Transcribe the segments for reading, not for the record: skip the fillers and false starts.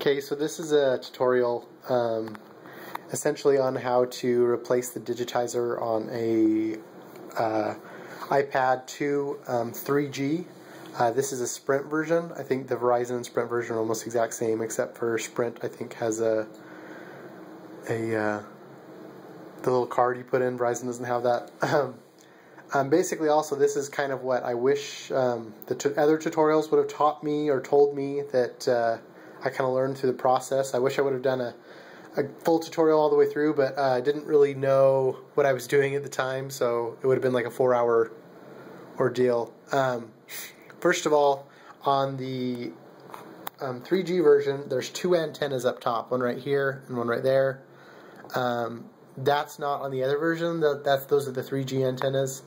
Okay, so this is a tutorial essentially on how to replace the digitizer on a iPad 2 3G. This is a Sprint version. I think the Verizon and Sprint version are almost the exact same, except for Sprint I think has the little card you put in. Verizon doesn't have that. Basically, also, this is kind of what I wish the other tutorials would have taught me or told me that I kind of learned through the process. I wish I would have done a full tutorial all the way through, but I didn't really know what I was doing at the time, so it would have been like a 4-hour ordeal. First of all, on the 3G version, there's 2 antennas up top, one right here and one right there. That's not on the other version. Those are the 3G antennas.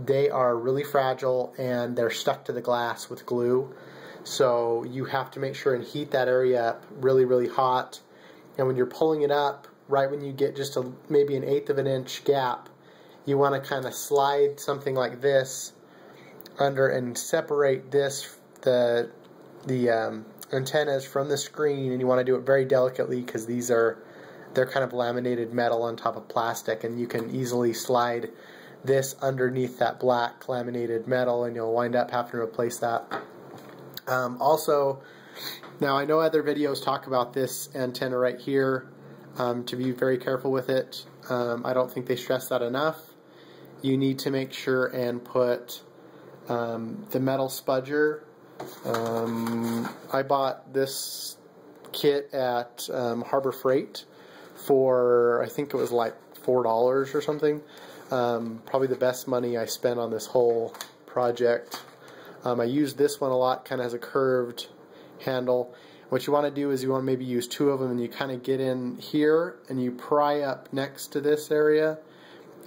They are really fragile and they're stuck to the glass with glue. So you have to make sure and heat that area up really, really hot. And when you're pulling it up, right when you get just maybe an 1/8 of an inch gap, you want to kind of slide something like this under and separate the antennas from the screen. And you want to do it very delicately because they're kind of laminated metal on top of plastic, and you can easily slide this underneath that black laminated metal and you'll wind up having to replace that. Also, now I know other videos talk about this antenna right here, to be very careful with it. I don't think they stress that enough. You need to make sure and put the metal spudger. I bought this kit at Harbor Freight for, I think it was like $4 or something. Probably the best money I spent on this whole project. I used this one a lot, kind of has a curved handle. What you want to do is you want to maybe use 2 of them, and you kind of get in here and you pry up next to this area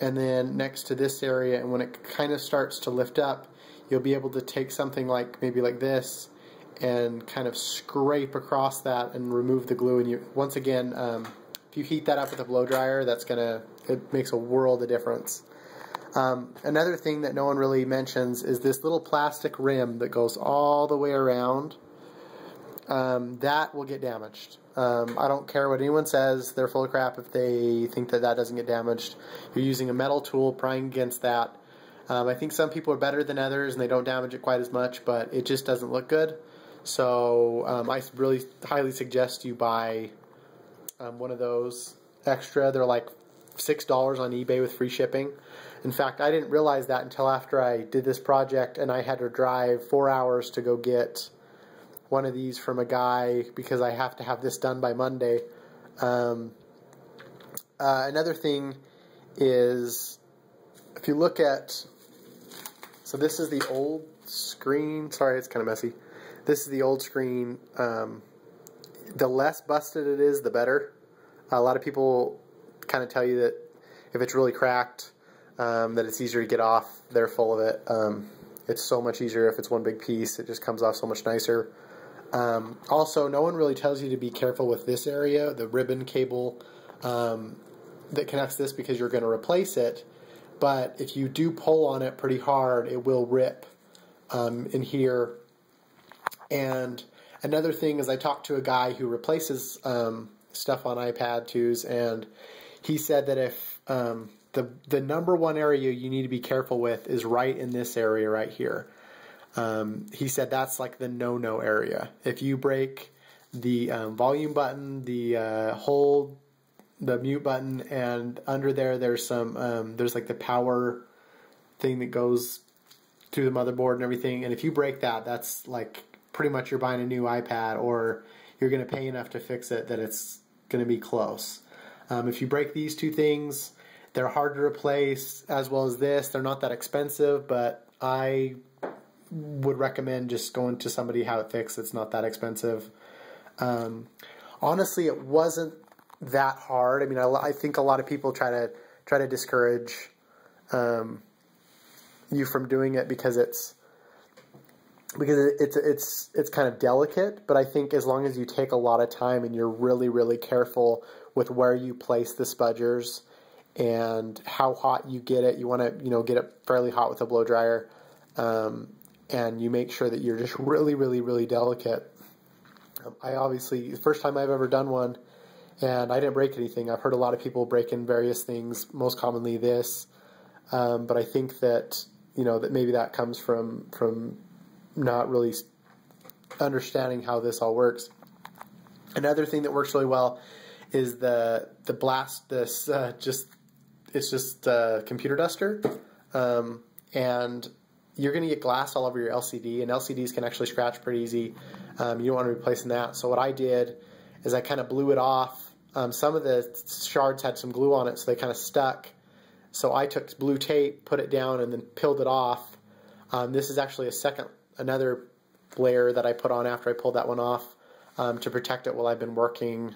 and then next to this area, and when it kind of starts to lift up, you'll be able to take something like maybe like this and kind of scrape across that and remove the glue. And you, once again, if you heat that up with a blow dryer, it makes a world of difference. Another thing that no one really mentions is this little plastic rim that goes all the way around. That will get damaged. I don't care what anyone says, they're full of crap if they think that doesn't get damaged. You're using a metal tool prying against that. I think some people are better than others and they don't damage it quite as much, but it just doesn't look good. So I really highly suggest you buy one of those extra. They're like $6 on eBay with free shipping. In fact, I didn't realize that until after I did this project and I had to drive 4 hours to go get one of these from a guy because I have to have this done by Monday. Another thing is, if you look at, so this is the old screen. Sorry, it's kind of messy. This is the old screen. The less busted it is, the better. A lot of people kind of tell you that if it's really cracked, that it's easier to get off. They're full of it. It's so much easier if it's one big piece. It just comes off so much nicer. Also, no one really tells you to be careful with this area, the ribbon cable that connects this, because you're going to replace it. But if you do pull on it pretty hard, it will rip in here. And another thing is, I talked to a guy who replaces stuff on iPad 2s, and he said that if the number one area you need to be careful with is right in this area right here. He said that's like the no-no area. If you break the volume button, the hold, the mute button, and under there's some there's like the power thing that goes through the motherboard and everything. And if you break that, that's like pretty much you're buying a new iPad, or you're going to pay enough to fix it that it's going to be close. If you break these 2 things, they're hard to replace, as well as this. They're not that expensive, but I would recommend just going to somebody have it fixed. It's not that expensive. Honestly, it wasn't that hard. I mean, I think a lot of people try to discourage you from doing it because it's kind of delicate. But I think as long as you take a lot of time and you're really, really careful with where you place the spudgers and how hot you get it, you want to get it fairly hot with a blow dryer, and you make sure that you're just really, really, really delicate. I obviously, the first time I've ever done one, and I didn't break anything. I've heard a lot of people break in various things, most commonly this, but I think that, that maybe that comes from not really understanding how this all works. Another thing that works really well is the blast. It's just a computer duster, and you're going to get glass all over your LCD, and LCDs can actually scratch pretty easy. You don't want to be replacing that. So what I did is I kind of blew it off. Some of the shards had some glue on it, so they kind of stuck. So I took blue tape, put it down, and then peeled it off. This is actually another layer that I put on after I pulled that one off to protect it while I've been working,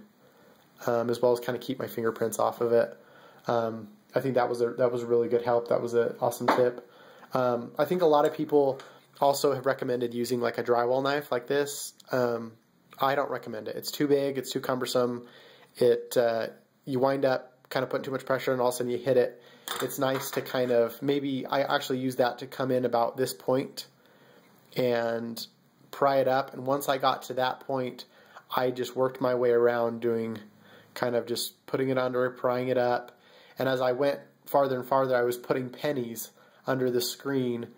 as well as kind of keep my fingerprints off of it. I think that was a really good help. That was an awesome tip. I think a lot of people also have recommended using like a drywall knife like this. I don't recommend it. It's too big. It's too cumbersome. You wind up kind of putting too much pressure, and all of a sudden you hit it. It's nice to kind of, maybe I actually use that to come in about this point and pry it up. And once I got to that point, I just worked my way around doing kind of just putting it under, prying it up. And as I went farther and farther, I was putting pennies under the screen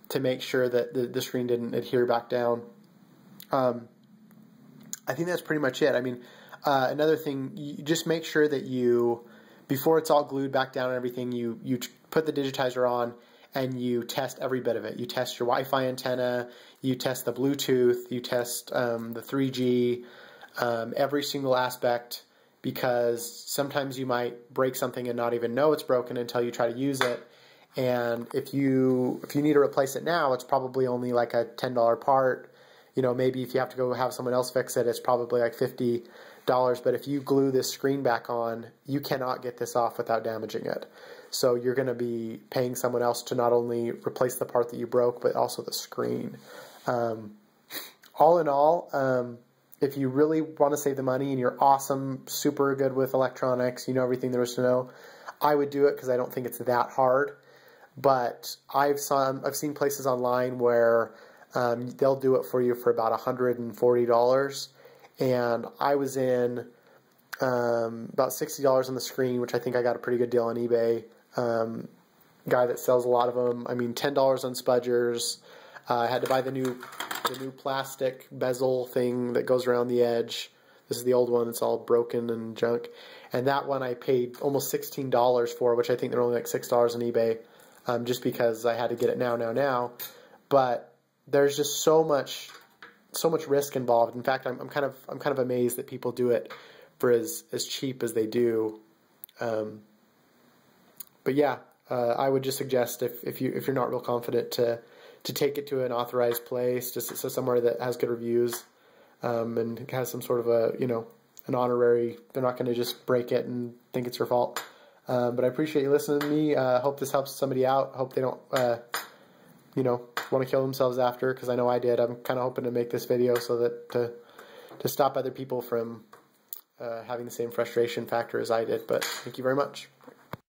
to make sure that the screen didn't adhere back down. I think that's pretty much it. I mean, another thing, you just make sure that before it's all glued back down and everything, you put the digitizer on and you test every bit of it. You test your Wi-Fi antenna, you test the Bluetooth, you test the 3G, every single aspect, because sometimes you might break something and not even know it's broken until you try to use it. And if you need to replace it now, it's probably only like a $10 part. Maybe if you have to go have someone else fix it, it's probably like $50. But if you glue this screen back on, you cannot get this off without damaging it. So you're going to be paying someone else to not only replace the part that you broke, but also the screen. All in all, if you really want to save the money and you're awesome, super good with electronics, you know everything there is to know, I would do it because I don't think it's that hard. But I've seen places online where they'll do it for you for about $140. And I was in about $60 on the screen, which I think I got a pretty good deal on eBay. Guy that sells a lot of them. I mean, $10 on spudgers. I had to buy the new plastic bezel thing that goes around the edge. This is the old one that's all broken and junk. And that one I paid almost $16 for, which I think they're only like $6 on eBay, just because I had to get it now. But there's just so much risk involved. In fact, I'm kind of amazed that people do it for as cheap as they do. But yeah, I would just suggest if you're not real confident to take it to an authorized place, just so somewhere that has good reviews, and has some sort of an honorary. They're not going to just break it and think it's your fault. But I appreciate you listening to me. Hope this helps somebody out. Hope they don't want to kill themselves after, because I know I did. I'm kind of hoping to make this video so that to stop other people from having the same frustration factor as I did. But thank you very much.